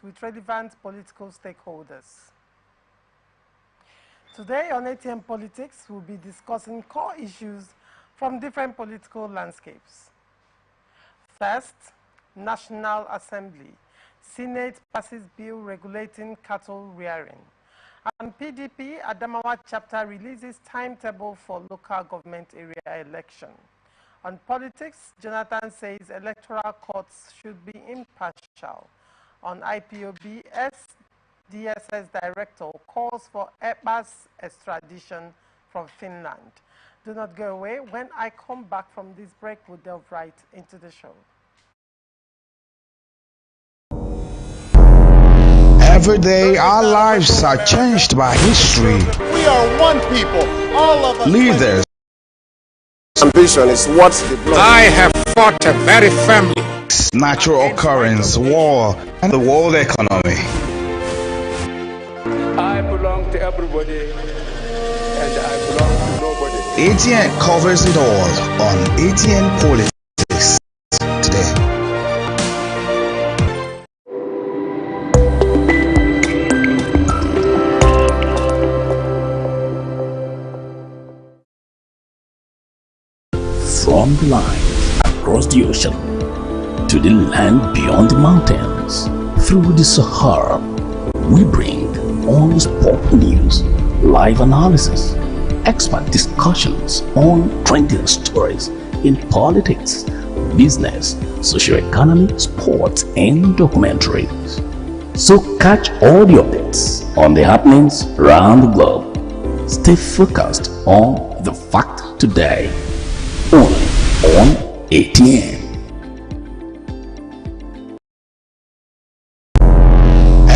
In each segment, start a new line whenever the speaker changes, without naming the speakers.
with relevant political stakeholders. Today on Atn Politics, we'll be discussing core issues from different political landscapes. First, National Assembly. Senate passes bill regulating cattle rearing. And PDP Adamawa chapter releases timetable for local government area election. On politics, Jonathan says electoral courts should be impartial. On IPOB, DSS director calls for EPA's extradition from Finland. Do not go away. When I come back from this break, we'll delve right into the show.
Every day, our lives are changed by history.
We are one people, all of us.
Leaders.
Ambition is what the blood.
I have fought a very family.
Natural occurrence, war, and the world economy.
I belong to everybody, and I belong to nobody.
ATN covers it all on Atn Politics today.
From the line across the ocean to the land beyond the mountains, through the Sahara, we bring all sport news, live analysis, expert discussions on trending stories in politics, business, socio-economy, sports, and documentaries. So catch all the updates on the happenings around the globe. Stay focused on the fact today. Only on ATN.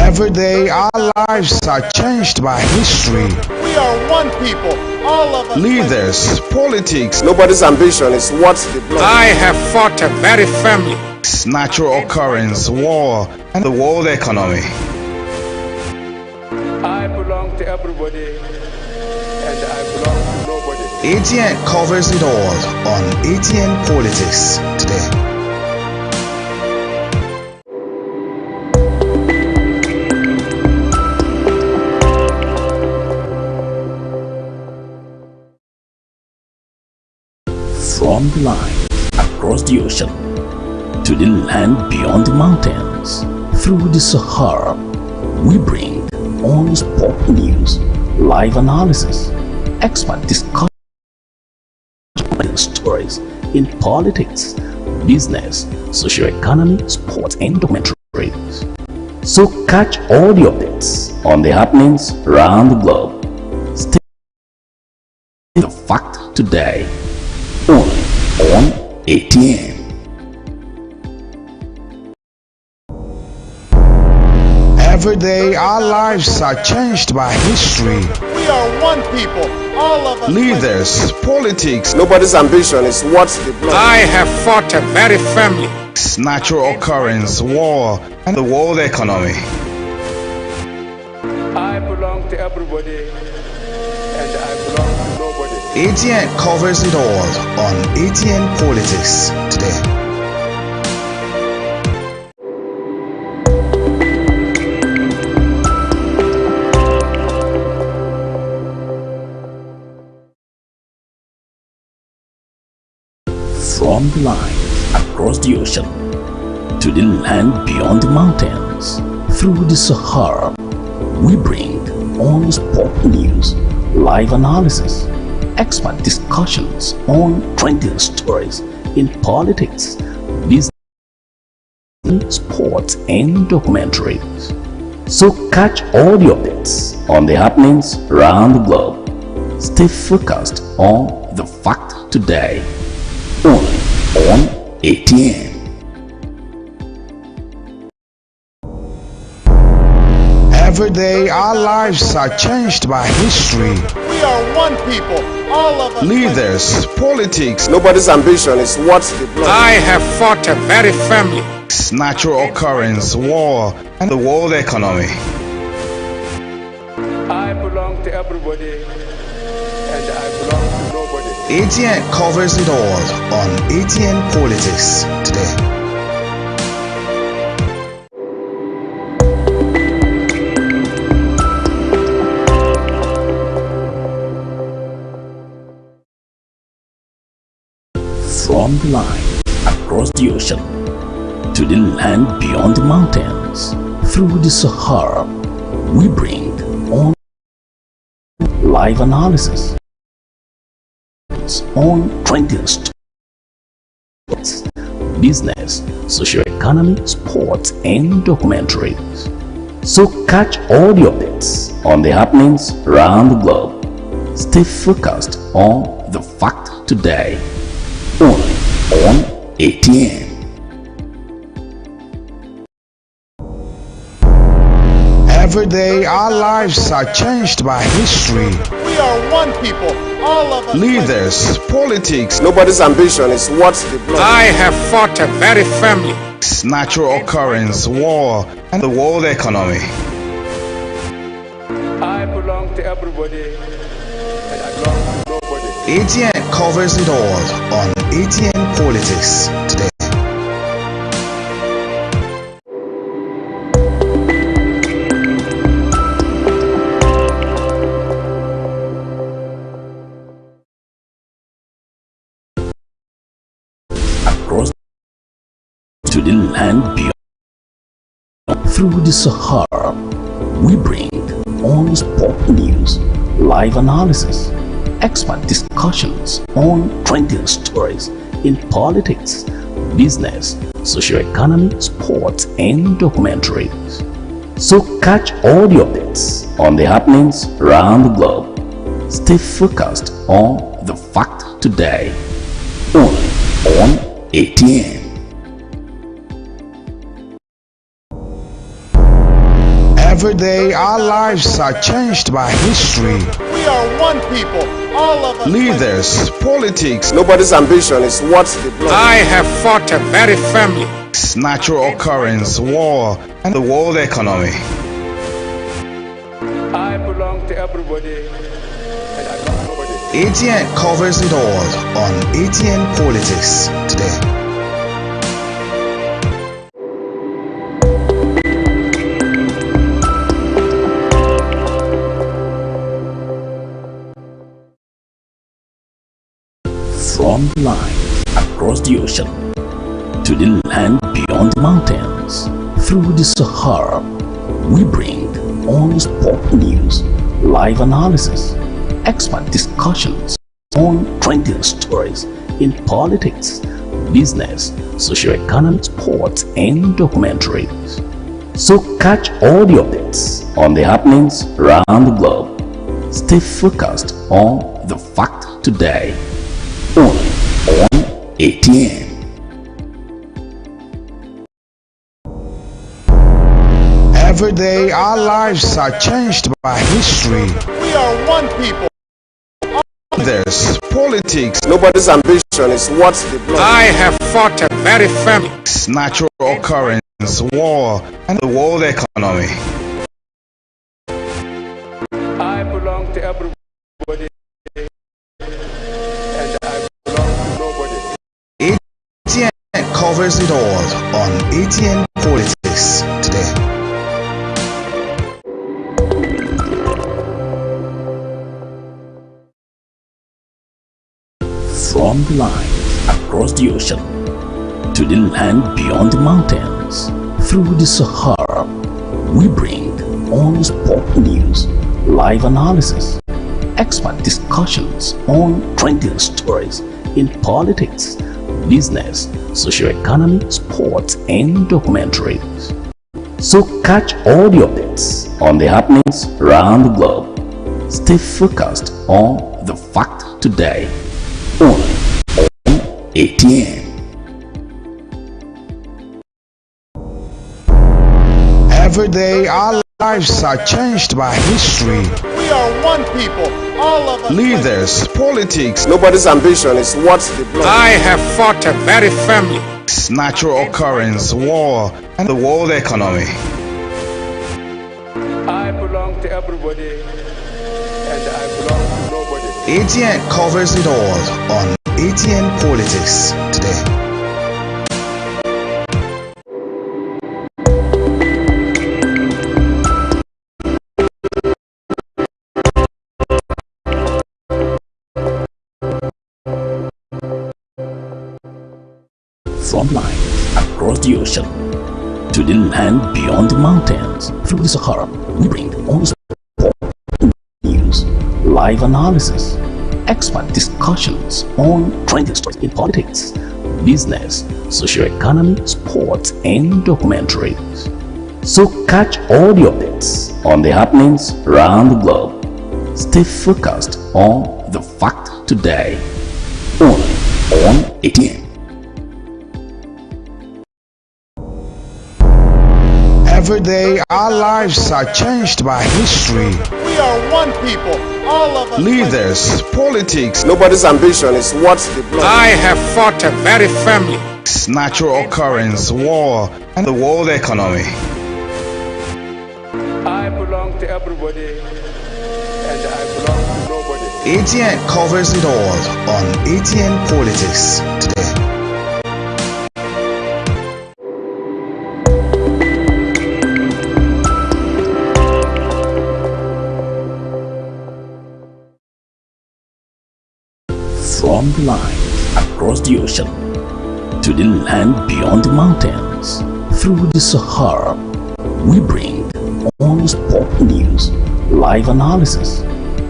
Every day, our lives are changed by history.
We are one people, all of us.
Leaders, politics.
Nobody's ambition is what the blood.
I have fought a very family.
Natural occurrence, war, and the world economy.
I belong to everybody, and I belong to nobody.
ATN covers it all on Atn Politics today.
From the line across the ocean to the land beyond the mountains, through the Sahara, we bring all sport news, live analysis, expert discussion, stories in politics, business, socio-economy, sports, and documentaries. So catch all the updates on the happenings around the globe. Stay the fact today. Only on ATN.
Every day, our lives are changed by history.
We are one people, all of us.
Leaders, politics.
Nobody's ambition is what the blood.
I have fought a very family.
Natural occurrence, war, and the world economy.
I belong to everybody, and I belong to nobody.
ATN covers it all on Atn Politics today.
From the line across the ocean to the land beyond the mountains, through the Sahara, we bring all sport news, live analysis, expert discussions on trending stories in politics, business, sports, and documentaries. So catch all the updates on the happenings around the globe. Stay focused on the fact today. Only on ATN.
Every day, our lives are changed by history.
We are one people, all of us.
Leaders, politics.
Nobody's ambition is what the blood.
I have fought a very family.
Natural occurrence, war, and the world economy.
I belong to everybody, and I belong to nobody.
ATN covers it all on Atn Politics today.
the line across the ocean to the land beyond the mountains. Through the Sahara, we bring on live analysis on trending stories, business, socio-economy, sports, and documentaries. So catch all the updates on the happenings around the globe. Stay focused on the fact today, only on ATN.
Every day our lives are changed by history.
We are one people, all of us.
Leaders, politics,
Nobody's ambition is what the blood.
I have fought a very firmly.
natural occurrence, war, and the world economy.
I belong to everybody and I belong to nobody.
ATN covers it all on ATN Politics today.
Across to the land beyond. Through the Sahara, we bring all sport news, live analysis, expert discussions on trending stories in politics, business, socio-economy, sports, and documentaries. So catch all the updates on the happenings around the globe. Stay focused on the fact today, only on ATN.
Every day our lives are changed by history.
We are one people, all of us.
Leaders, politics,
Nobody's ambition is what the blood.
I have fought a very firmly.
natural occurrence, war, and the world economy.
I belong to everybody and I belong to nobody.
ATN covers it all on ATN Politics today.
From the line across the ocean to the land beyond the mountains. Through the Sahara, we bring all sport news, live analysis, expert discussions on trending stories in politics, business, socio-economy, sports, and documentaries. So catch all the updates on the happenings around the globe. Stay focused on the fact today, only on ATN.
Every day our lives are changed by history.
We are one people.
Leaders, politics,
Nobody's ambition is what the blood.
I have fought a very firmly.
natural occurrence, war, and the world economy.
I belong to everybody and I belong to nobody.
ATN covers it all on ATN Politics today.
From the line across the ocean to the land beyond the mountains. Through the Sahara, we bring all sport news, live analysis, expert discussions on trending stories in politics, business, socio-economy, sports, and documentaries. So catch all the updates on the happenings around the globe. Stay focused on the fact today, only on ATN.
Every day our lives are changed by history.
We are one people, all of us.
Leaders, politics,
Nobody's ambition is what the blood.
I have fought a very firmly.
natural occurrence, war, and the world economy.
I belong to everybody and I belong to nobody.
ATN covers it all on ATN Politics today.
from lines across the ocean to the land beyond the mountains. Through the Sahara, we bring on-spot news, live analysis, expert discussions on trending stories in politics, business, socio-economy, sports, and documentaries. So catch all the updates on the happenings around the globe. Stay focused on the fact today, only on ATN.
Every day, our lives are changed by history,
We are one people, all of us.
leaders, politics,
Nobody's ambition is what the blood.
I have fought a very family.
natural occurrence, war, and the world economy.
I belong to everybody and I belong to nobody.
ATN covers it all on ATN Politics today.
From the lines across the ocean to the land beyond the mountains, through the Sahara, we bring on-spot news, live analysis,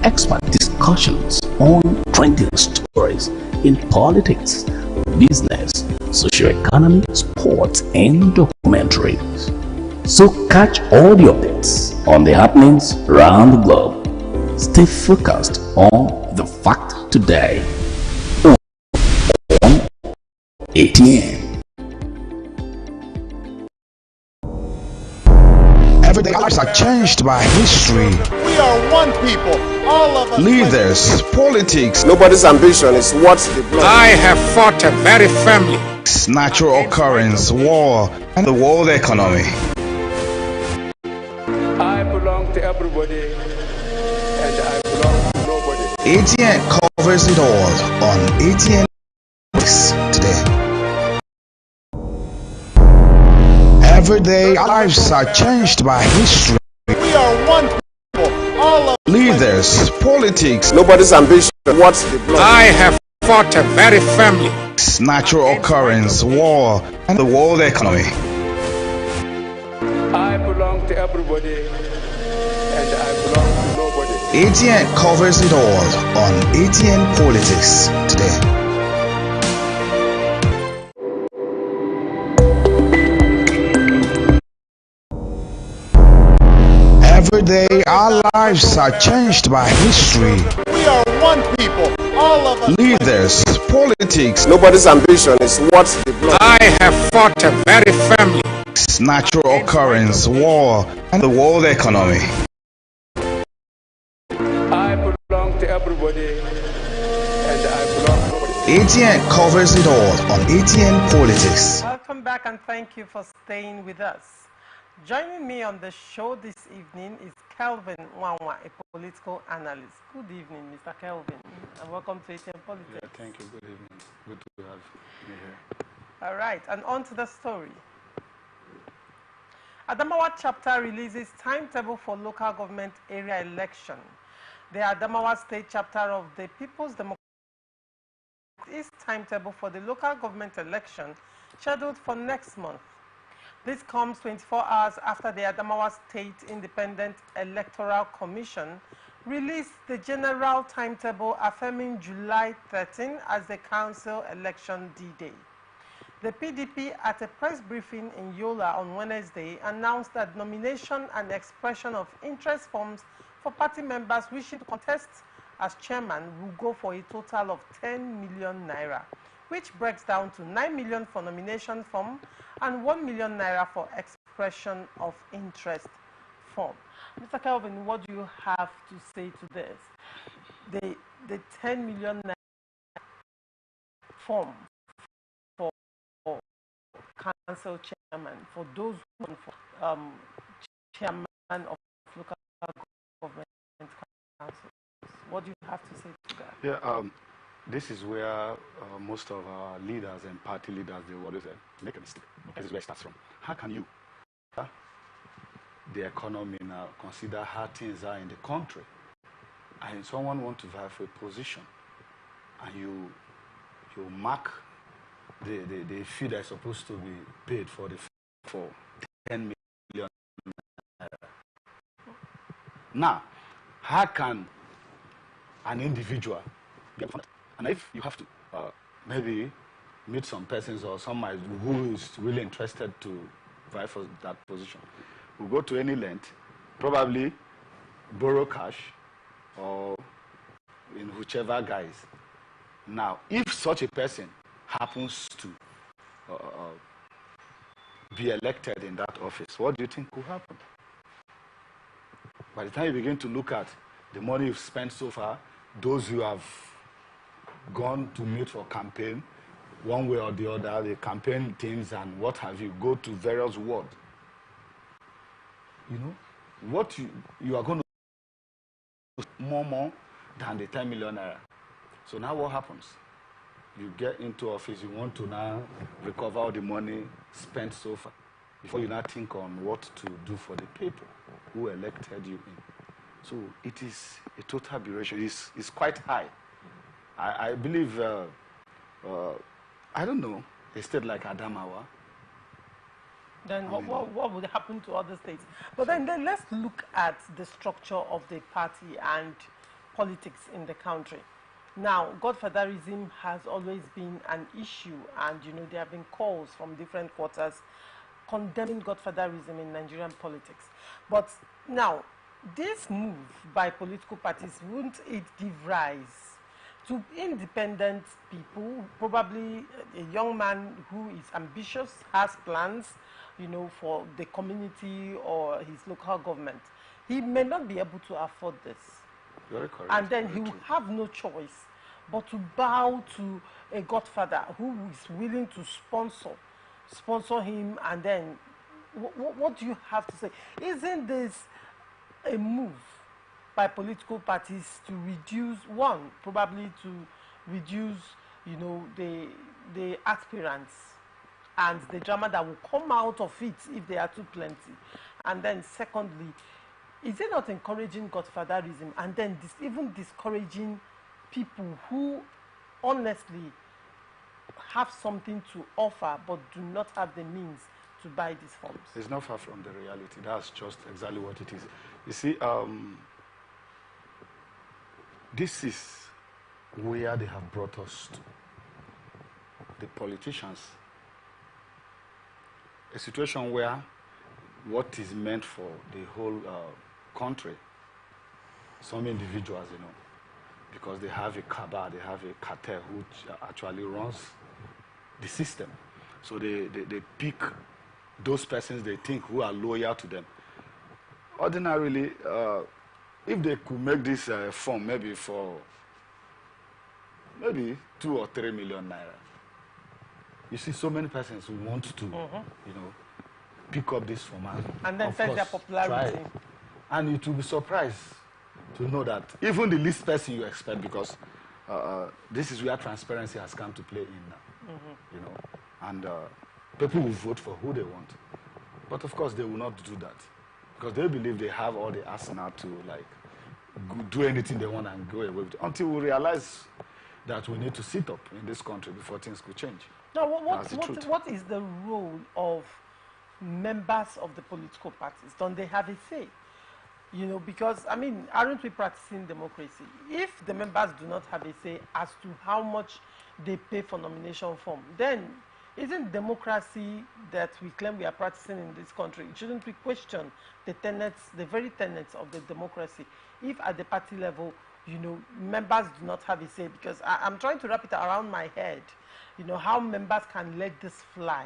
expert discussions on trending stories in politics, business, socio-economy, sports, and documentaries. So catch all the updates on the happenings around the globe. Stay focused on the fact today. ATN.
Every day, our lives are changed by history,
We are one people, all of us.
leaders, politics,
Nobody's ambition is what the blood.
I have fought a very family.
natural occurrence, war, and the world economy.
I belong to everybody and I belong to nobody.
ATN covers it all on ATN Politics today. Every day, our lives are changed by history,
We are one people, all of us.
leaders, politics,
Nobody's ambition is what the blood.
I have fought a very family.
natural occurrence, war, and the world economy.
I belong to everybody and I belong to nobody.
ATN covers it all on ATN Politics today. Every day, our lives are changed by history,
We are one people, all of us.
leaders, politics,
Nobody's ambition is what the blood.
I have fought a very family.
natural occurrence, war, and the world economy.
I belong to everybody and I belong to nobody.
ATN covers it all on ATN Politics.
Welcome back and thank you for staying with us. Joining me on the show this evening is Kelvin Wanwa, a political analyst. Good evening, Mr. Kelvin, and welcome to ATN Politics.
Yeah, thank you. Good evening. Good to have me here.
All right, and on to the story. Adamawa chapter releases timetable for local government area election. The Adamawa state chapter of the People's Democratic is timetable for the local government election scheduled for next month. This comes 24 hours after the Adamawa State Independent Electoral Commission released the general timetable affirming July 13 as the council election D-Day. The PDP, at a press briefing in Yola on Wednesday, announced that nomination and expression of interest forms for party members wishing to contest as chairman will go for a total of 10 million naira, which breaks down to 9 million for nomination form and 1 million naira for expression of interest form. Mr. Kelvin, what do you have to say to this? The 10 million naira form for council chairman, for those who want for chairman of local government councils. What do you have to say to that?
Yeah, this is where most of our leaders and party leaders, they always make a mistake. This is where it starts from. How can you, the economy now, consider how things are in the country, and someone wants to vie for a position, and you mark the fee that's supposed to be paid for the for 10 million. Now, how can an individual get funded? And if you have to maybe meet some persons or somebody who is really interested to vie for that position, will go to any length, probably borrow cash or in whichever guise. Now, if such a person happens to be elected in that office, what do you think will happen? By the time you begin to look at the money you've spent so far, those who have gone to meet for campaign, one way or the other, the campaign teams and what have you, go to various wards. You know, what you are going to more than the 10 million naira. So now what happens? You get into office, you want to now recover all the money spent so far before you now think on what to do for the people who elected you in. So it is a total aberration. It's quite high. I believe, I don't know, a state like Adamawa.
Then what would happen to other states? But then let's look at the structure of the party and politics in the country. Now, godfatherism has always been an issue, and you know there have been calls from different quarters condemning godfatherism in Nigerian politics. But now, this move by political parties, wouldn't it give rise to independent people, probably a young man who is ambitious, has plans, you know, for the community or his local government? He may not be able to afford this.
Very correct.
And then he will have no choice but to bow to a godfather who is willing to sponsor him. And then what do you have to say? Isn't this a move by political parties to reduce, one, probably to reduce, you know, the aspirants and the drama that will come out of it if they are too plenty? And then secondly, is it not encouraging godfatherism and then even discouraging people who honestly have something to offer but do not have the means to buy these forms?
It's not far from the reality. That's just exactly what it is. You see, this is where they have brought us to. The politicians. A situation where what is meant for the whole country, some individuals, you know, because they have a cabal, they have a cartel which actually runs the system. So they pick those persons they think who are loyal to them. Ordinarily, if they could make this form maybe for maybe 2 or 3 million naira, you see so many persons who want to, you know, pick up this form
and then set their popularity.
Try. And you will be surprised to know that even the least person you expect, because this is where transparency has come to play in now, you know, and people will vote for who they want. But of course, they will not do that because they believe they have all the arsenal to like do anything they want and go away with it, until we realize that we need to sit up in this country before things could change.
Now, what is the role of members of the political parties? Don't they have a say? You know, because, I mean, aren't we practicing democracy? If the members do not have a say as to how much they pay for nomination form, then isn't democracy that we claim we are practicing in this country, shouldn't we question the tenets, the very tenets of the democracy, if at the party level, you know, members do not have a say? Because I'm trying to wrap it around my head, you know, how members can let this fly.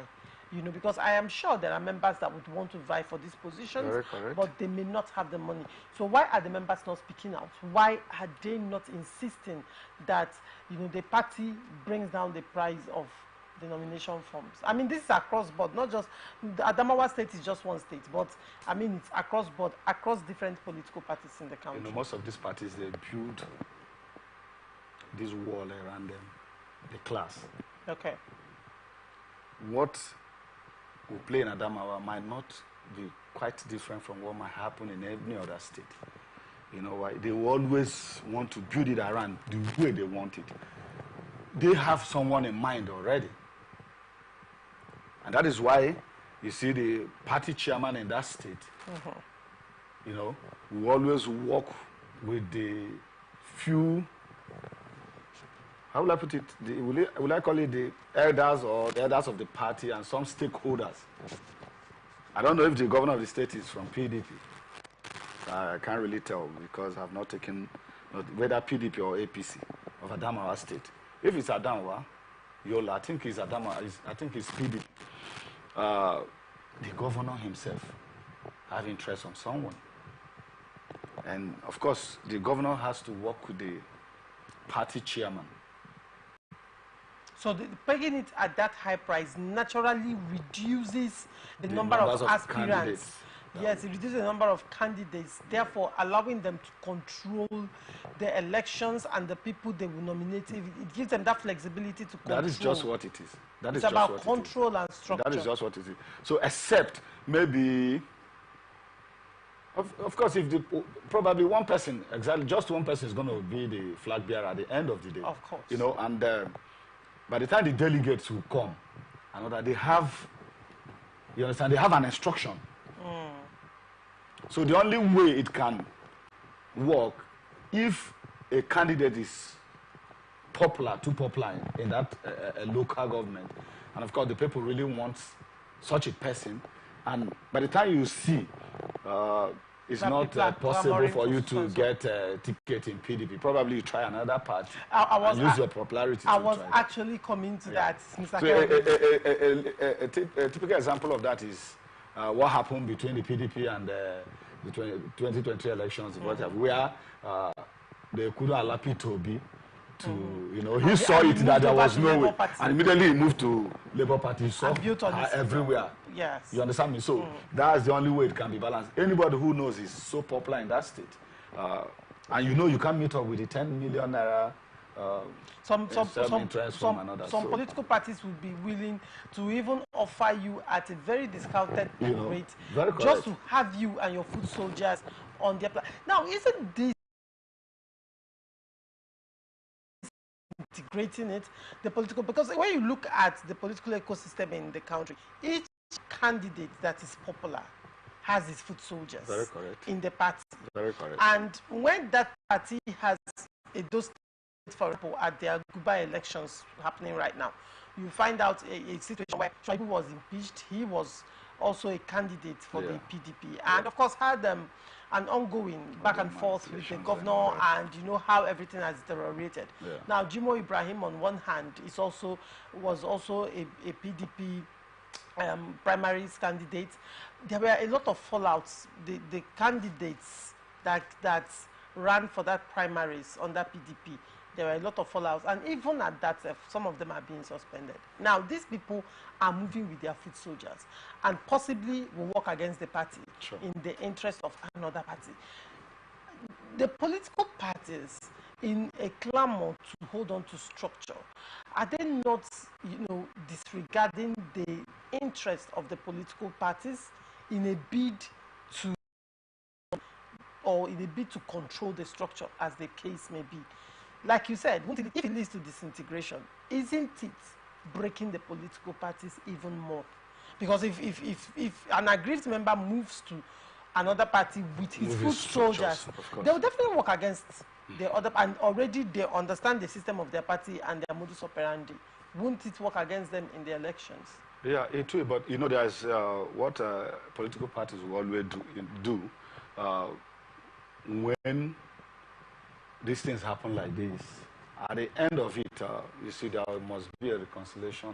You know, because I am sure there are members that would want to vie for these positions, but they may not have the money. So why are the members not speaking out? Why are they not insisting that, you know, the party brings down the price of the nomination forms? I mean, this is across board, not just, the Adamawa state is just one state, but I mean, it's across board, across different political parties in the country.
You know, most of these parties, they build this wall around them, the class.
Okay.
What will play in Adamawa might not be quite different from what might happen in any other state. You know why? They will always want to build it around the way they want it. They have someone in mind already. And that is why you see the party chairman in that state, you know, will always work with the few, how will I put it, will I call it the elders or the elders of the party and some stakeholders. I don't know if the governor of the state is from PDP. I can't really tell because I've not taken whether PDP or APC of Adamawa State. If it's Adamawa, Yola, I think it's Adamawa, I think it's PDP. The governor himself have interest on someone. And of course, the governor has to work with the party chairman.
So pegging it at that high price naturally reduces the number of aspirants.
Candidates.
Yes, it reduces the number of candidates, therefore allowing them to control the elections and the people they will nominate. It gives them that flexibility to control.
That is just what it is. That is
it's
just
about
what
control and structure.
That is just what it is. So except maybe, of course, if probably one person, exactly just one person is going to be the flag bearer at the end of the day.
Of course.
You know, and by the time the delegates will come, another they have, you understand, they have an instruction. So the only way it can work, if a candidate is popular, too popular in that local government, and of course the people really want such a person, and by the time you see, it's not possible for you to get a ticket in PDP. Probably you try another party and use your popularity.
I was actually coming to that, Mr.
So a typical example of that is what happened between the PDP and the 2020 elections, where they couldn't allow P2B to, you know, he saw it that there was no way, and immediately he moved to Labour Party. He saw everywhere.
Yes.
You understand me? So that's the only way it can be balanced. Anybody who knows is so popular in that state, and you know you can't meet up with the 10 million naira. Some
political parties would be willing to even offer you at a very discounted rate just to have you and your foot soldiers on their plan. Now, isn't this integrating it, the political, because when you look at the political ecosystem in the country, each candidate that is popular has his foot soldiers in the party.
Very correct.
And when that party has those, for example, at their Guba elections happening right now, you find out a situation where Shaibu was impeached. He was also a candidate for the PDP, and of course had an ongoing back and forth with the governor, and you know how everything has deteriorated. Now, Jimo Ibrahim, on one hand, was also a PDP primaries candidate. There were a lot of fallouts. The candidates that ran for that primaries under PDP, there were a lot of fallouts, and even at that, some of them are being suspended. Now, these people are moving with their foot soldiers and possibly will work against the party in the interest of another party. The political parties, in a clamor to hold on to structure, are they not, you know, disregarding the interest of the political parties in a bid to, or in a bid to control the structure, as the case may be? Like you said, if it leads to disintegration, isn't it breaking the political parties even more? Because if an aggrieved member moves to another party with his foot soldiers, they will definitely work against the other, and already they understand the system of their party and their modus operandi. Won't it work against them in the elections?
Yeah, it will, but you know, there's what political parties will always do when these things happen like this. At the end of it, you see, there must be a reconciliation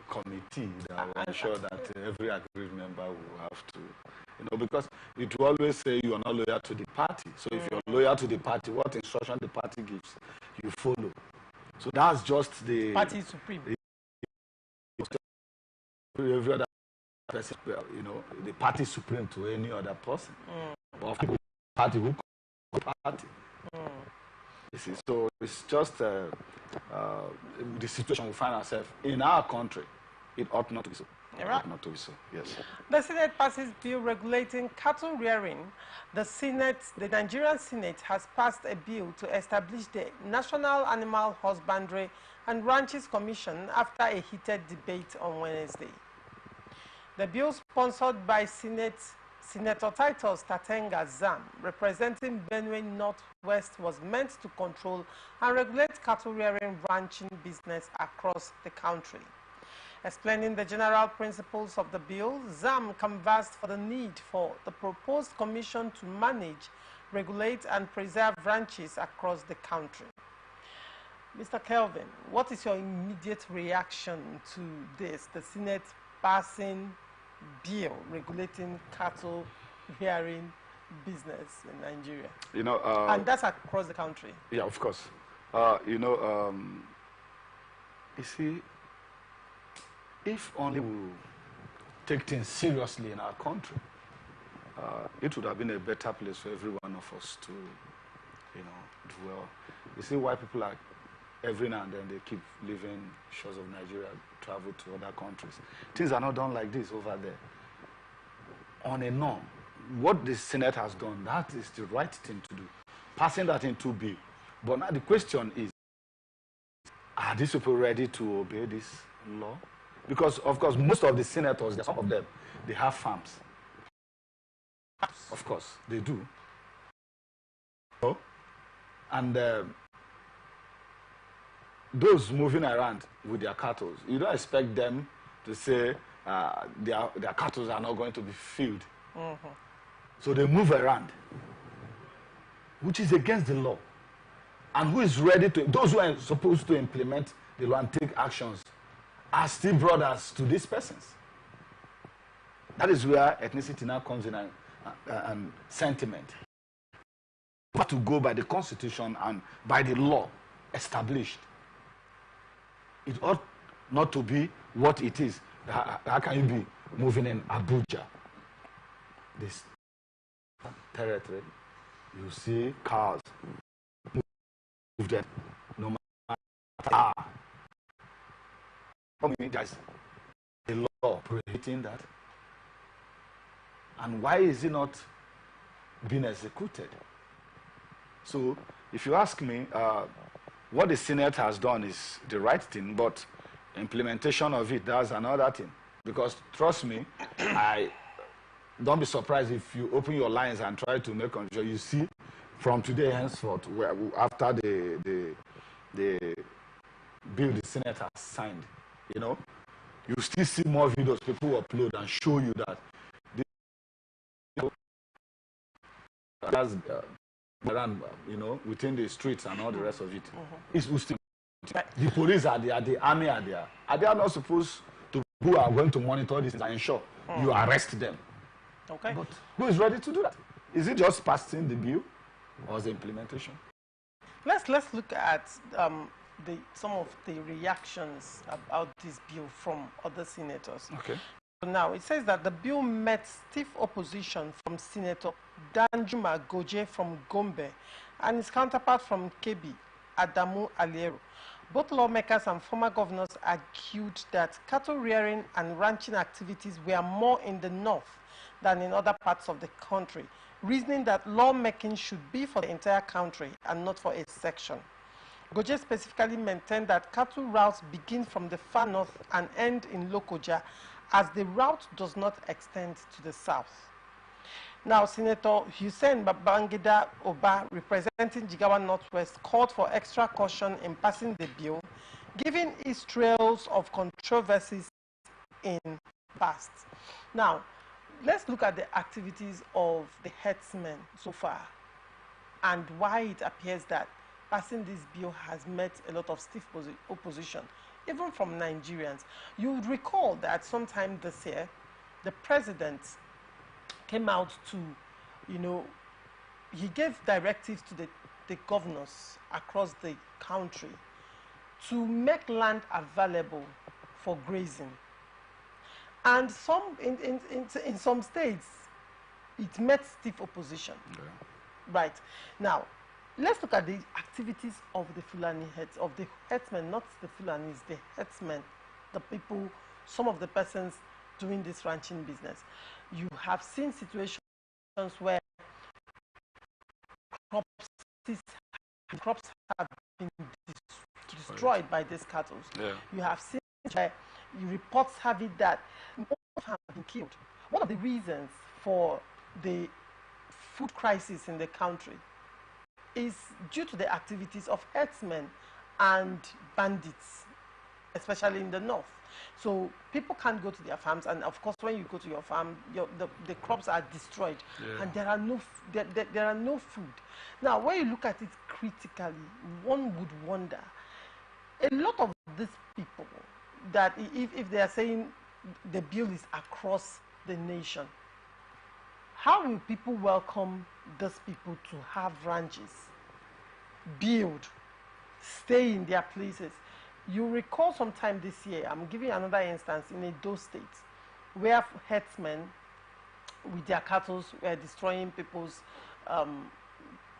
committee that will ensure that every aggrieved member will have to, you know, because it will always say you are not loyal to the party. So if you're loyal to the party, what instruction the party gives, you follow. So that's just the
party supreme.
Every other person, you know, the party supreme to any other person. Or party who party. You see, so it's just the situation we find ourselves in our country. It ought not to be so.
Right.
Not to be so, yes.
The Senate passes bill regulating cattle rearing. The Nigerian Senate has passed a bill to establish the National Animal Husbandry and Ranches Commission after a heated debate on Wednesday. The bill, sponsored by Senator Titus Tatenga Zam, representing Benue Northwest, was meant to control and regulate cattle rearing ranching business across the country. Explaining the general principles of the bill, Zam canvassed for the need for the proposed commission to manage, regulate, and preserve ranches across the country. Mr. Kelvin, what is your immediate reaction to this, the Senate passing bill regulating cattle rearing business in Nigeria?
You know,
and that's across the country.
Yeah, of course. You know, you see, if only we take things seriously in our country, it would have been a better place for every one of us to, you know, dwell. You see why people are, every now and then they keep leaving shores of Nigeria, travel to other countries. Things are not done like this over there. On a norm, what the Senate has done, that is the right thing to do. Passing that into bill. But now the question is, are these people ready to obey this law? Because, of course, most of the senators, some of them, they have farms. Of course, they do. And those moving around with their cattle, you don't expect them to say their cattle are not going to be filled. Mm-hmm. So they move around, which is against the law. And who is ready to, those who are supposed to implement the law and take actions are still brothers to these persons. That is where ethnicity now comes in and sentiment. You have to go by the Constitution and by the law established. It ought not to be what it is. How can you be moving in Abuja, this territory? You see cars move there, no matter. I mean, there's a law prohibiting that. And why is it not being executed? So, if you ask me, what the Senate has done is the right thing, but implementation of it, that's another thing. Because trust me, don't be surprised if you open your lines and try to make confusion. You see, from today henceforth, after the bill the Senate has signed, you know, you still see more videos people upload and show you that that's around, you know, within the streets and all the rest of it. It's still, the police are there, the army are there. Are they not supposed to, who are going to monitor this and ensure you arrest them?
Okay.
But who is ready to do that? Is it just passing the bill or the implementation?
Let's look at some of the reactions about this bill from other senators.
Okay.
Now, it says that the bill met stiff opposition from Senator Danjuma Goje from Gombe and his counterpart from Kebbi, Adamu Aliero. Both lawmakers and former governors argued that cattle rearing and ranching activities were more in the north than in other parts of the country, reasoning that lawmaking should be for the entire country and not for a section. Goje specifically maintained that cattle routes begin from the far north and end in Lokoja, as the route does not extend to the south. Now, Senator Hussein Babangida Oba, representing Jigawa Northwest, called for extra caution in passing the bill, given its trails of controversies in the past. Now, let's look at the activities of the herdsmen so far and why it appears that passing this bill has met a lot of stiff opposition, even from Nigerians. You would recall that sometime this year, the president came out to, you know, he gave directives to the governors across the country to make land available for grazing. And in some states, it met stiff opposition. Yeah. Right. Now, let's look at the activities of the Fulani heads, of the herdsmen, not the Fulanis, the herdsmen, the people, some of the persons doing this ranching business. You have seen situations where crops have been destroyed by these cattle.
Yeah.
You have seen where reports have it that most have been killed. One of the reasons for the food crisis in the country is due to the activities of herdsmen and bandits, especially in the north. So people can't go to their farms, and of course when you go to your farm, the crops are destroyed, and there are no food. Now when you look at it critically, one would wonder, a lot of these people, that if they are saying the bill is across the nation, how will people welcome these people to have ranches, build, stay in their places? You recall sometime this year, I'm giving another instance, in Edo State, where herdsmen with their cattle were destroying people's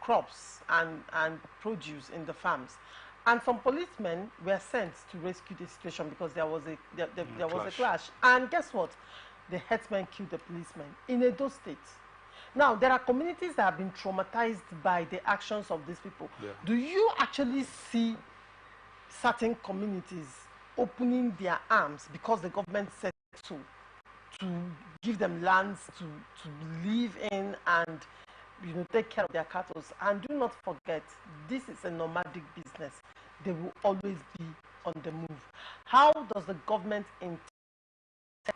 crops and produce in the farms. And some policemen were sent to rescue the situation because there was a clash. And guess what? The herdsmen killed the policemen in Edo State. Now, there are communities that have been traumatized by the actions of these people. Yeah. Do you actually see certain communities opening their arms because the government said so, to give them lands to live in and take care of their cattle? And do not forget, this is a nomadic business. They will always be on the move. How does the government intend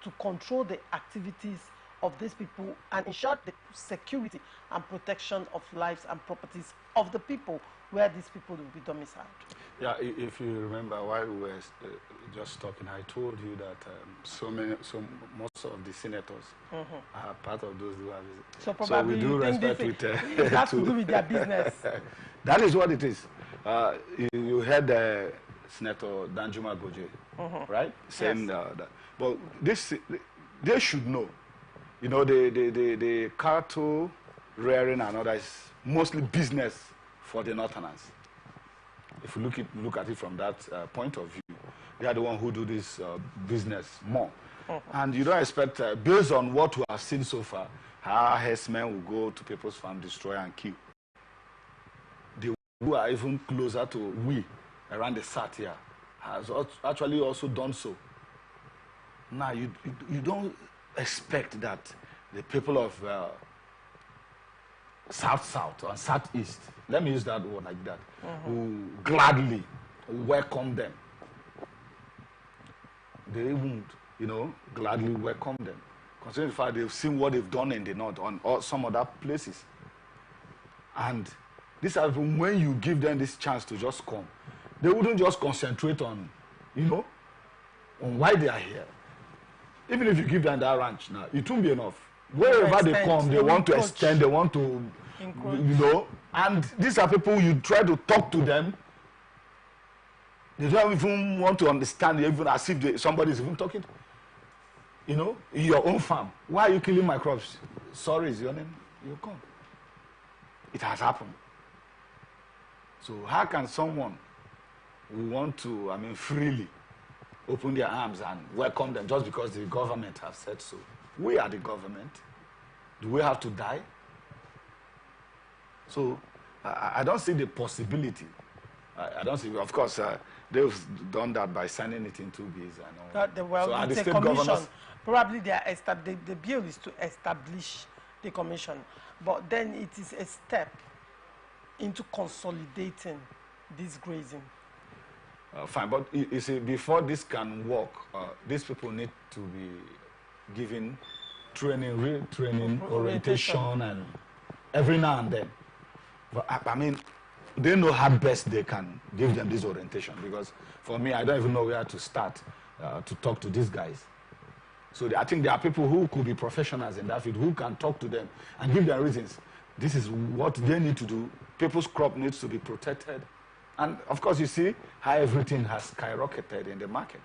to control the activities of these people and ensure the security and protection of lives and properties of the people where these people will be domiciled?
Yeah, if you remember, while we were just talking, I told you that most of the senators are part of those who have. So we do respect with
it has to do with their business.
That is what it is. You heard Senator Danjuma Goje, right? Saying that. But they should know. The cattle rearing and other is mostly business for the Northerners. If you look at it from that point of view, they are the ones who do this business more. And you don't expect, based on what we have seen so far, how herdsmen will go to people's farm, destroy and kill. The who are even closer to we around the South here has actually also done so. Now you don't expect that the people of South or Southeast, let me use that word like that, will gladly welcome them. They won't, gladly welcome them. Considering the fact they've seen what they've done in the North on some other places. And this is when you give them this chance to just come, they wouldn't just concentrate on, on why they are here. Even if you give them that ranch now, it won't be enough. Wherever they come, they want to extend, they want to, and these are people you try to talk to them. They don't even want to understand, even as if somebody is even talking to, in your own farm. Why are you killing my crops? Sorry, is your name? You come. It has happened. So how can someone who want to, freely open their arms and welcome them just because the government has said so? We are the government. Do we have to die? So I don't see the possibility. I don't see, of course, they've done that by signing it into B's and all.
So it's a commission. Probably the bill is to establish the commission, but then it is a step into consolidating this grazing.
Fine, but you see, before this can work, these people need to be given training, retraining, orientation, and every now and then. But they know how best they can give them this orientation, because for me, I don't even know where to start to talk to these guys. So I think there are people who could be professionals in that field who can talk to them and give them reasons. This is what they need to do. People's crop needs to be protected. And of course, you see how everything has skyrocketed in the market.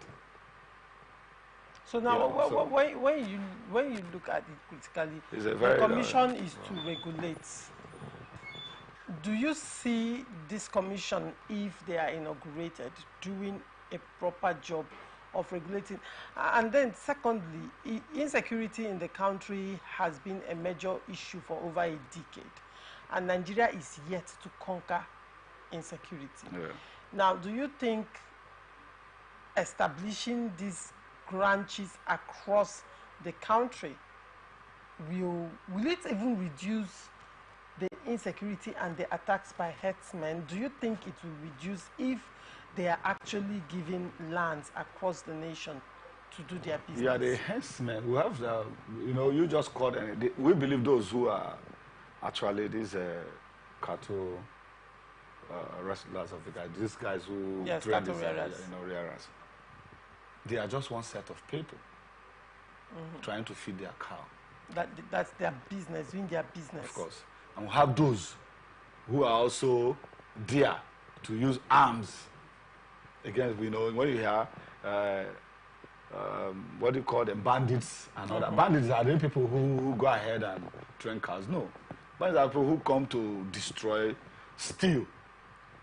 So now, when you look at it critically, the commission is to regulate. Do you see this commission, if they are inaugurated, doing a proper job of regulating. And then secondly, insecurity in the country has been a major issue for over a decade. And Nigeria is yet to conquer insecurity.
Yeah.
Now, do you think establishing these branches across the country will it even reduce the insecurity and the attacks by herdsmen? Do you think it will reduce if they are actually giving lands across the nation to do their business?
Yeah, the herdsmen, we have the, you just called, we believe those who are actually these cattle wrestlers of the guys, these guys who train these, rearers. They are just one set of people trying to feed their cow.
That's their business, doing their business.
Of course. And we have those who are also there to use arms against, when you hear, what do you call them, bandits and all that. Bandits are the people who go ahead and train cows. No. Bandits are people who come to destroy, steal,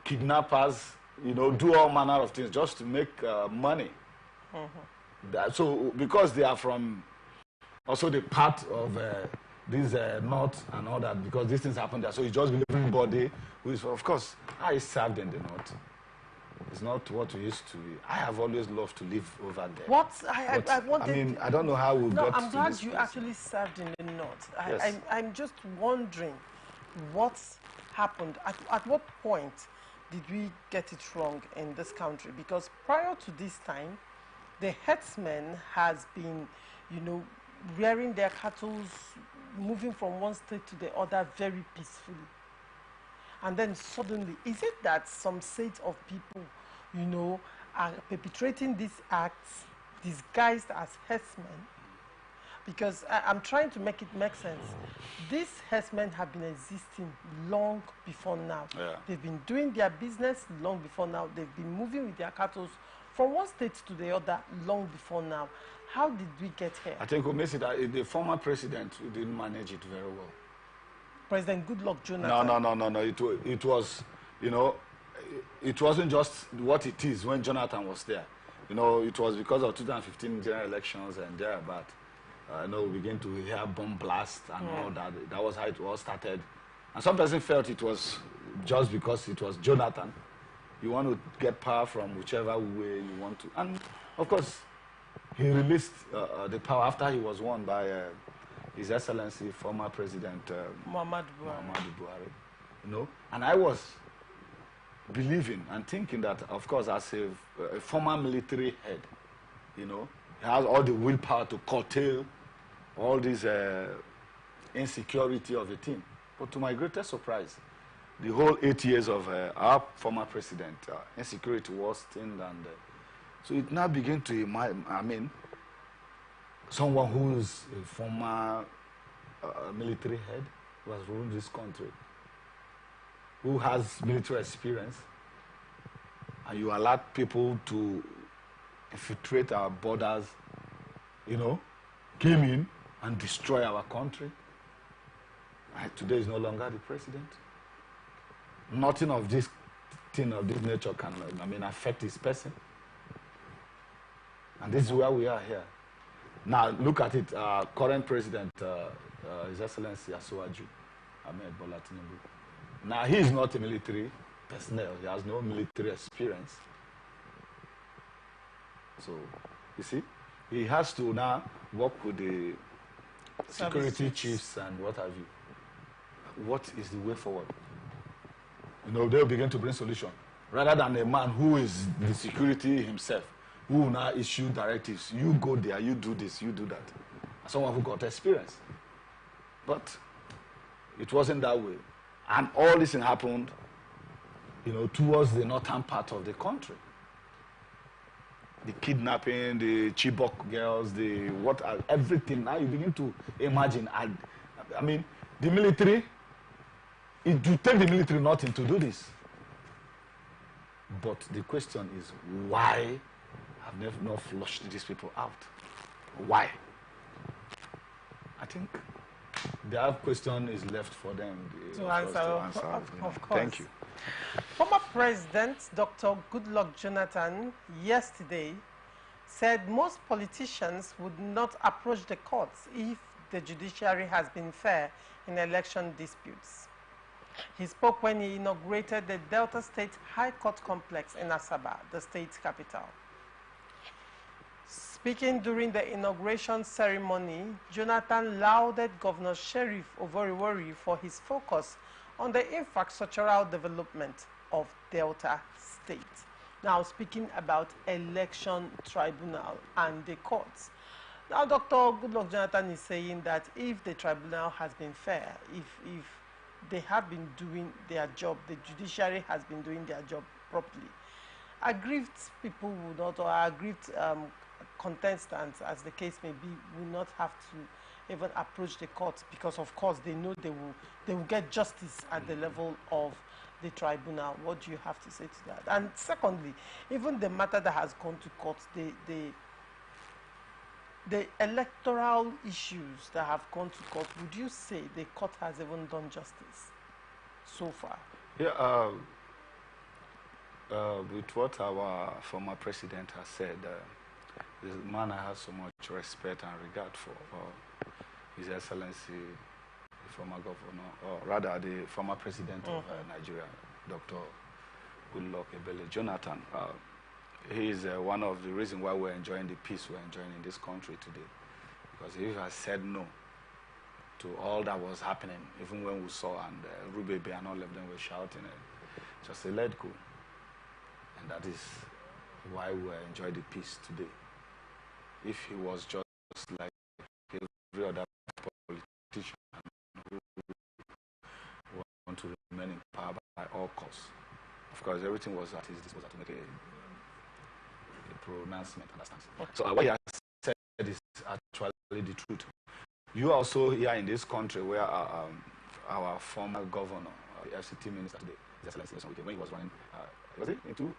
kidnappers, do all manner of things just to make money. So because they are from also the part of this north and all that, because these things happen there, so you just believe everybody who is, of course, I served in the north. It's not what we used to be. I have always loved to live over there. I don't know how we got to this.
I'm glad you actually served in the north.
Yes.
I'm just wondering what happened. At what point did we get it wrong in this country? Because prior to this time, the herdsmen has been, rearing their cattle, moving from one state to the other very peacefully. And then suddenly, is it that some set of people, are perpetrating these acts disguised as herdsmen? Because I'm trying to make it make sense. These herdsmen have been existing long before now.
Yeah.
They've been doing their business long before now. They've been moving with their cattle from one state to the other long before now. How did we get here?
I think we missed it. The former president didn't manage it very well.
President Goodluck Jonathan.
No. It was, it wasn't just what it is when Jonathan was there. It was because of 2015 general elections and thereabout. We began to hear bomb blast and all that. That was how it all started. And some person felt it was just because it was Jonathan. You want to get power from whichever way you want to. And, of course, he released the power after he was won by His Excellency, former President
Muhammadu
Buhari. And I was believing and thinking that, of course, as a former military head, he has all the willpower to curtail all this insecurity of the team. But to my greatest surprise, the whole 8 years of our former president, insecurity worsened, and so it now began to someone who is a former military head who has ruled this country, who has military experience, and you allow people to infiltrate our borders, came in and destroy our country. And today is no longer the president. Nothing of this thing of this nature can, affect his person. And this is where we are here. Now, look at it. Current president, His Excellency Asiwaju Ahmed Bola Tinubu. Now, he is not a military personnel. He has no military experience. So, you see, he has to now work with the security chiefs and what have you. What is the way forward? They'll begin to bring solution. Rather than a man who is the security himself, who will now issue directives. You go there, you do this, you do that. Someone who got experience. But it wasn't that way. And all this happened, towards the northern part of the country. The kidnapping, the Chibok girls, everything. Now you begin to imagine. The military, it will take the military nothing to do this. But the question is, why have they not flushed these people out? Why? I think the question is left for them
to answer. Of course.
Thank you.
Former President Dr. Goodluck Jonathan yesterday said most politicians would not approach the courts if the judiciary has been fair in election disputes. He spoke when he inaugurated the Delta State High Court complex in Asaba, the state capital. Speaking during the inauguration ceremony, Jonathan lauded Governor Sheriff Ovoriwori for his focus on the infrastructural development of Delta State. Now, speaking about election tribunal and the courts. Now, Dr. Goodluck Jonathan is saying that if the tribunal has been fair, if they have been doing their job, the judiciary has been doing their job properly, aggrieved people would not, or aggrieved contestants, as the case may be, will not have to even approach the courts, because of course they know they will get justice at the level of the tribunal. What do you have to say to that? And secondly, even the matter that has gone to court, the electoral issues that have gone to court, would you say the court has even done justice so far?
Yeah, with what our former president has said, the man I have so much respect and regard for, His Excellency, the former governor, or rather the former president of Nigeria, Dr. Goodluck Jonathan. He is one of the reasons why we're enjoying the peace we're enjoying in this country today. Because if he has said no to all that was happening, even when we saw and Rubebe and all of them were shouting, just say, let go. And that is why we enjoy the peace today. If he was just like every other politician who want to remain in power by all costs, of course, everything was at his disposal to make a pronouncement, understand? So what he has said is actually the truth. You also here in this country where our former governor, the FCT minister today, His Excellency, when he was running, was it into,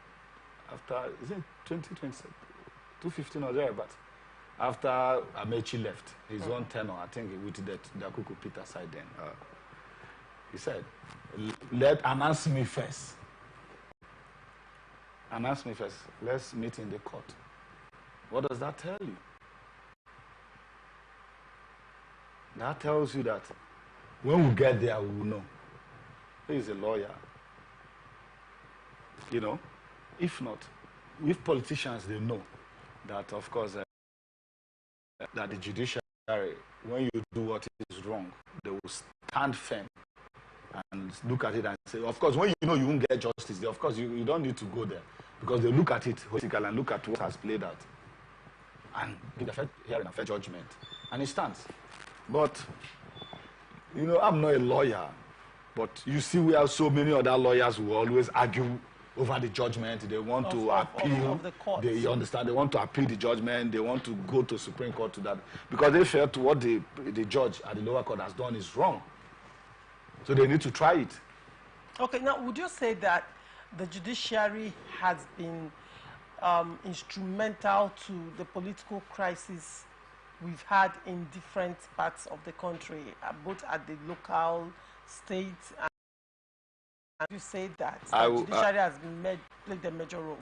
after, is it 2020, 2015 or there, but after Amechi left, his own tenure, I think with the Dakuku Peter side then, he said, announce me first. Announce me first. Let's meet in the court. What does that tell you? That tells you that when we get there, we will know. He is a lawyer. You know, if not, if politicians, they know that, of course, that the judiciary, when you do what is wrong, they will stand firm and look at it and say, of course, when you know you won't get justice, of course, you don't need to go there, because they look at it holistically and look at what has played out and give a fair hearing, a fair judgment, and it stands. But, you know, I'm not a lawyer, but you see we have so many other lawyers who always argue over the judgment. They want to appeal. They understand. They want to appeal the judgment. They want to go to Supreme Court to that, because they felt what the judge at the lower court has done is wrong. So they need to try it.
Okay, now would you say that the judiciary has been instrumental to the political crisis we've had in different parts of the country, both at the local, state, and you say that the judiciary has played a major role?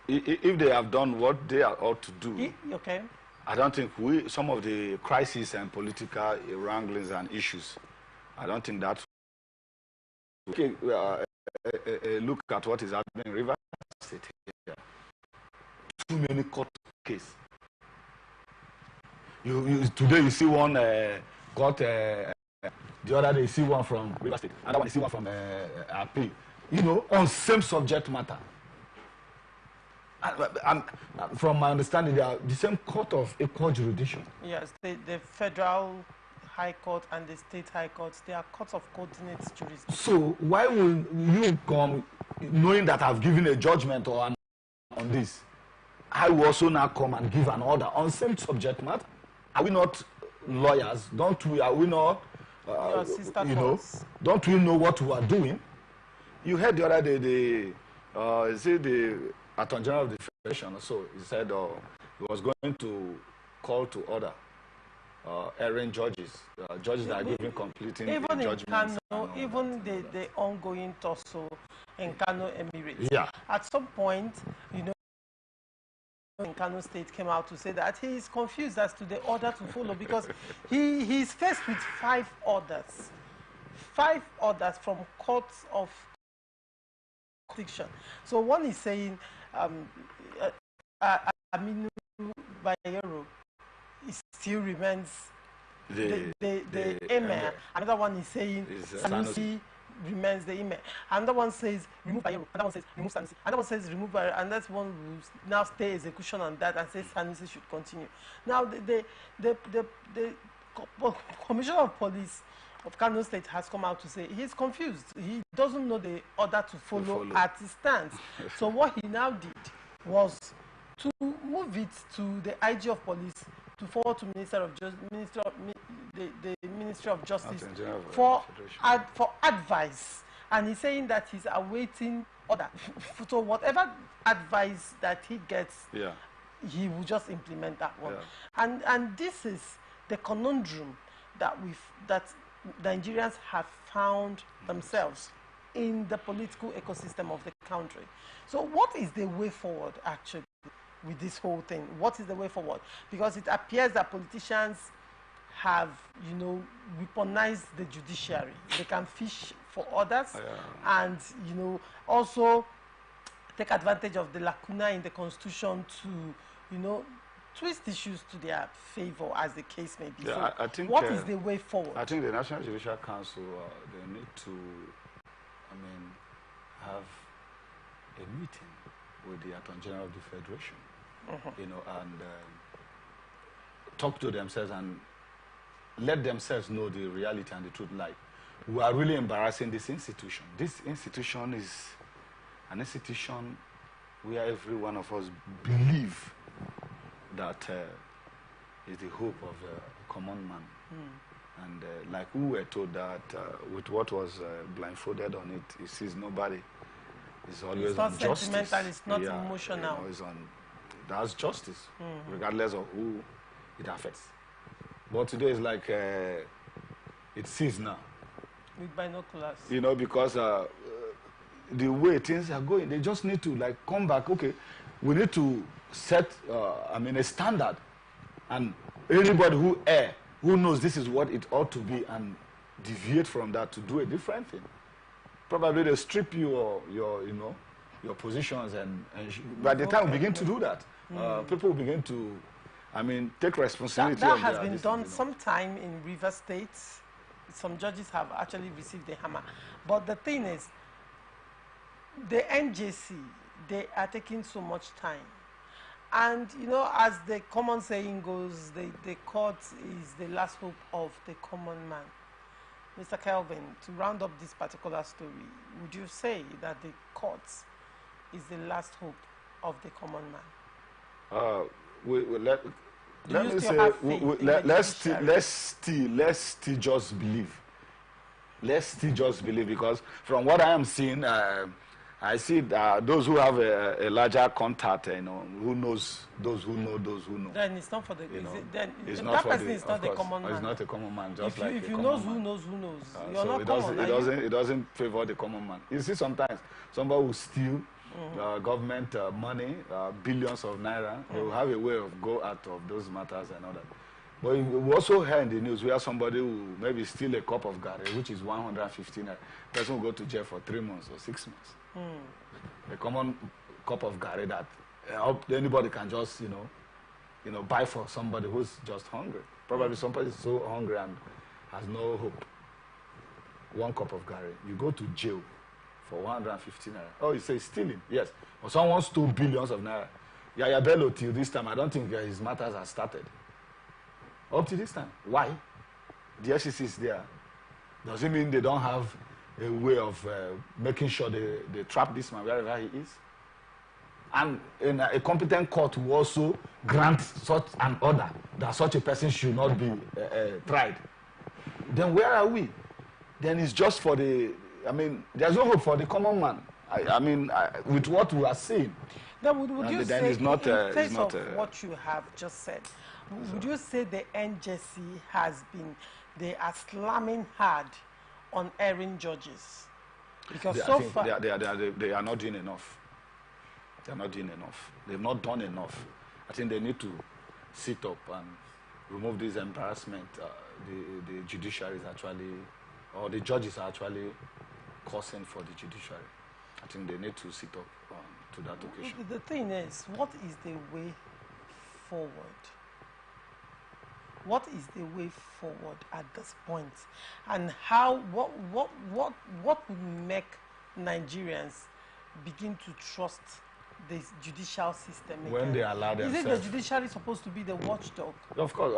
If they have done what they ought to do,
okay,
I don't think some of the crises and political wranglings and issues, I don't think that. Okay, look at what is happening in Rivers State here. Too many court cases. Today you see one got the other day you see one from Rivers State, another one you see one from AP. You know, on same subject matter. And from my understanding, they are the same court of equal jurisdiction.
Yes, the federal High Court and the state High Courts, they are courts of coordinate jurisdiction. So
why will you come knowing that I've given a judgment on this? I will also now come and give an order on same subject matter. Are we not lawyers? Don't we? Are we not? You know, don't we know what we are doing? You heard the other day the Attorney General of the Federation. So he said he was going to call to order erring judges, judges that are giving completing
even
judgments.
In Kano, even the ongoing tussle in Kano Emirates.
Yeah.
At some point, you know, in Kano State came out to say that he is confused as to the order to follow because he is faced with 5 orders. 5 orders from courts of jurisdiction. So one is saying Aminu Bayero still remains the emir. Another one is saying Sanusi remains the emir. Another one says remove Bayero. Another one says remove Sanusi. Another one says remove Bayero. And that's one will now stay execution on that and says Sanusi should continue. Now the Commissioner of Police of Kano State has come out to say he's confused. He doesn't know the order to follow at his stance. So what he now did was to move it to the IG of Police to forward to the Ministry of Justice for advice. And he's saying that he's awaiting order. So whatever advice that he gets, he will just implement that one. And this is the conundrum that Nigerians have found themselves in the political ecosystem of the country. So what is the way forward actually with this whole thing? What is the way forward? Because it appears that politicians have, weaponized the judiciary. They can fish for others and, also take advantage of the lacuna in the constitution to, twist issues to their favor, as the case may be. So
I think,
what is the way forward?
I think the National Judicial Council, they need to, have a meeting with the Attorney General of the Federation, and talk to themselves and let themselves know the reality and the truth. Like, we are really embarrassing this institution. This institution is an institution where every one of us believe that is the hope of the common man. And like we were told that with what was blindfolded on it, it sees nobody. It's always
it's not
on justice.
Sentimental, it's not emotional.
It's on, that's justice, regardless of who it affects. But today is like it sees now.
With binoculars.
Because the way things are going, they just need to come back. Okay, we need to set a standard, and anybody who knows this is what it ought to be and deviate from that to do a different thing, probably they strip you or your positions, and by the time we begin to do that, people will begin to take responsibility.
That has been done sometime in River State. Some judges have actually received the hammer, but the thing is, the NJC, they are taking so much time. And, as the common saying goes, the court is the last hope of the common man. Mr. Kelvin, to round up this particular story, would you say that the court is the last hope of the common man?
Let's still just believe. Let's still just believe, because from what I am seeing, I see those who have a larger contact, who knows those who know those who know.
Then it's not for the. Then
it's
that person is not the common man.
It's not a common man. Just
if you know who knows who knows, you're
so
not common.
It doesn't favor the common man. You see, sometimes somebody will steal government money, billions of naira. They will have a way of go out of those matters and all that. But we also heard in the news where somebody will maybe steal a cup of garri, which is 115 naira. Person will go to jail for 3 months or 6 months. A common cup of garri that anybody can just, buy for somebody who's just hungry. Probably somebody is so hungry and has no hope. 1 cup of garri, you go to jail for 115 naira. Oh, you say stealing? Yes. Or someone stole billions of naira. Yaya Bello, till this time, I don't think his matters have started. Up to this time. Why? The FCC is there. Does it mean they don't have a way of making sure they trap this man wherever he is? And a competent court will also grant such an order that such a person should not be tried. Then where are we? Then it's just for the, there's no hope for the common man. With what we are seeing.
Then would you say,
it's not,
in face of what you have just said, would you say the NJC they are slamming hard on erring judges? Because
they are not doing enough. They are not doing enough. They've not done enough. I think they need to sit up and remove this embarrassment. The judiciary is actually, or the judges are actually causing for the judiciary. I think they need to sit up to that occasion.
The thing is, what is the way forward? What is the way forward at this point? And how, what will make Nigerians begin to trust the judicial system again?
When they allow themselves.
Is it the judiciary supposed to be the watchdog?
Of course,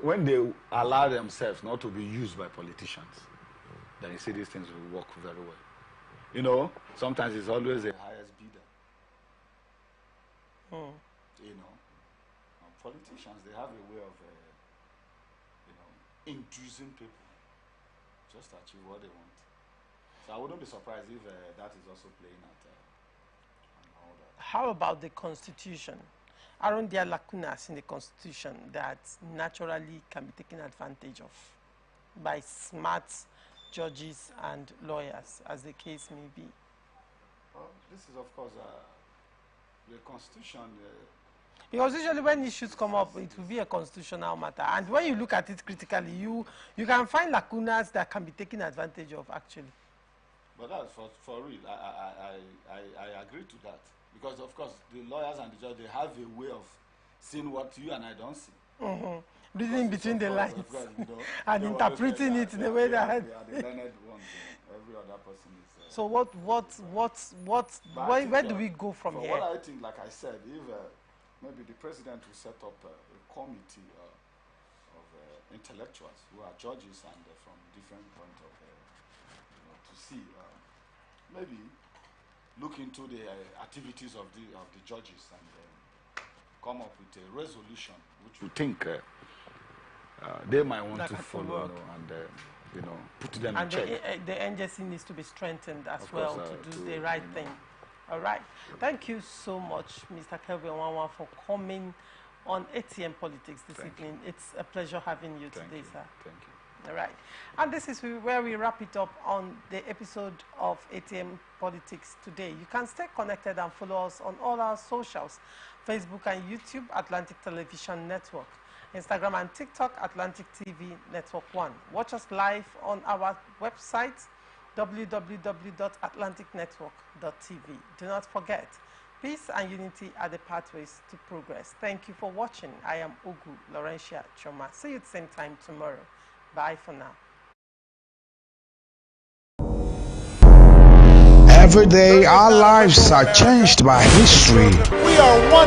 when they allow themselves not to be used by politicians, then you see these things will work very well. You know, sometimes it's always the highest bidder. You know, politicians, they have a way of, inducing people just to achieve what they want. So I wouldn't be surprised if that is also playing out. All that.
How about the Constitution? Aren't there lacunas in the Constitution that naturally can be taken advantage of by smart judges and lawyers, as the case may be?
Well, this is, of course, the Constitution.
Because usually when issues come up, it will be a constitutional matter. And when you look at it critically, you can find lacunas that can be taken advantage of, actually.
But that's for real. I agree to that. Because, of course, the lawyers and the judge, they have a way of seeing what you and I don't see.
Reading between the lines
course,
and interpreting it in a way that...
They are the learned ones. Every other person is...
So where do we go from here?
What I think, like I said, if maybe the president will set up a committee of intellectuals who are judges and from different points of to see, maybe look into the activities of the judges and come up with a resolution which we think they might want to follow and put them in check.
And the NJC needs to be strengthened as well to do the right thing. All right. Thank you so much, Mr. Kelvin Wawa, for coming on Atn Politics this evening. It's a pleasure having you today, sir.
Thank you.
All right. And this is where we wrap it up on the episode of Atn Politics today. You can stay connected and follow us on all our socials, Facebook and YouTube, Atlantic Television Network, Instagram and TikTok, Atlantic TV Network 1. Watch us live on our website, www.atlanticnetwork.tv. Do not forget, peace and unity are the pathways to progress. Thank you for watching. I am Ugu Laurentia Choma. See you at the same time tomorrow. Bye for now.
Every day, our lives are changed by history.
We are one